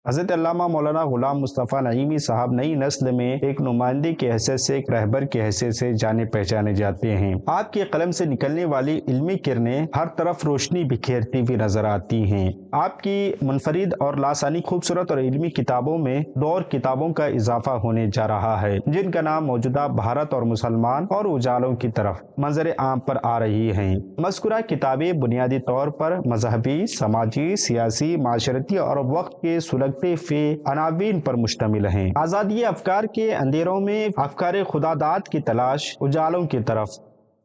حضرت علامہ مولانا غلام مصطفیٰ نعیمی صاحب نئی نسل میں ایک نمائندے کی حیثیت سے، ایک رہبر کی حیثیت سے جانے پہچانے جاتے ہیں۔ آپ کے قلم سے نکلنے والی علمی کرنیں ہر طرف روشنی بکھیرتی ہوئی نظر آتی ہیں۔ آپ کی منفرد اور لاسانی خوبصورت اور علمی کتابوں میں دو اور کتابوں کا اضافہ ہونے جا رہا ہے، جن کا نام موجودہ بھارت اور مسلمان اور اجالوں کی طرف منظر عام پر آ رہی ہیں۔ مذکورہ کتابیں بنیادی طور پر مذہبی، سماجی، سیاسی، معاشرتی اور وقت کے سلگتے فی عناوین پر مشتمل ہیں۔ آزادی افکار کے اندھیروں میں افکار خدا داد کی تلاش، اجالوں کی طرف،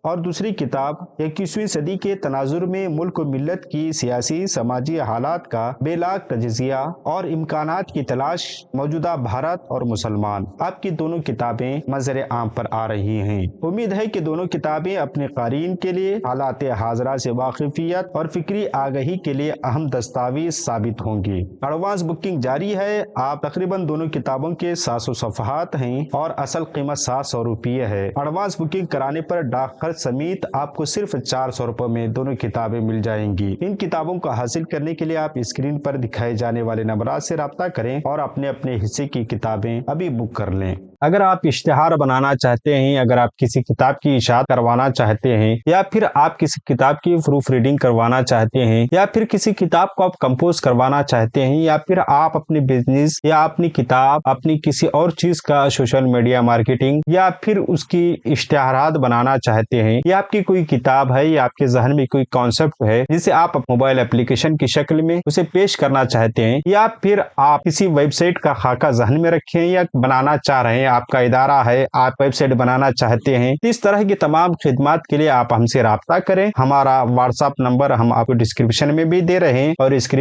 اور دوسری کتاب 21ویں صدی کے تناظر میں ملک و ملت کی سیاسی سماجی حالات کا بے لاگ تجزیہ اور امکانات کی تلاش، موجودہ بھارت اور مسلمان۔ آپ کی دونوں کتابیں منظر عام پر آ رہی ہیں۔ امید ہے کہ دونوں کتابیں اپنے قارئین کے لیے حالات حاضرہ سے واقفیت اور فکری آگہی کے لیے اہم دستاویز ثابت ہوں گی۔ ایڈوانس بکنگ جاری ہے۔ آپ تقریباً دونوں کتابوں کے 700 صفحات ہیں اور اصل قیمت 700 روپیے ہے۔ ایڈوانس بکنگ کرانے پر ڈاک خرچ سمیت آپ کو صرف 400 روپے میں دونوں کتابیں مل جائیں گی۔ ان کتابوں کو حاصل کرنے کے لیے آپ اسکرین پر دکھائے جانے والے نمبرات سے رابطہ کریں اور اپنے حصے کی کتابیں ابھی بک کر لیں۔ اگر آپ اشتہار بنانا چاہتے ہیں، اگر آپ کسی کتاب کی اشاعت کروانا چاہتے ہیں، یا پھر آپ کسی کتاب کی پروف ریڈنگ کروانا چاہتے ہیں، یا پھر کسی کتاب کو آپ کمپوز کروانا چاہتے ہیں، یا پھر آپ اپنی بزنس یا اپنی کتاب، اپنی کسی اور چیز کا سوشل میڈیا مارکیٹنگ یا پھر اس کی اشتہارات بنانا چاہتے ہیں، یا آپ کی کوئی کتاب ہے یا آپ کے ذہن میں کوئی کانسیپٹ ہے جسے آپ موبائل اپلیکیشن کی شکل میں اسے پیش کرنا چاہتے ہیں، یا پھر آپ کسی ویب سائٹ کا خاکہ ذہن میں رکھیں یا بنانا چاہ رہے ہیں، آپ کا ادارہ ہے، آپ ویب سائٹ بنانا چاہتے ہیں، اس طرح کی تمام خدمات کے لیے آپ ہم سے رابطہ کریں۔ ہمارا واٹس ایپ نمبر ہم آپ کو ڈسکرپشن میں بھی دے رہے ہیں اور اسکرین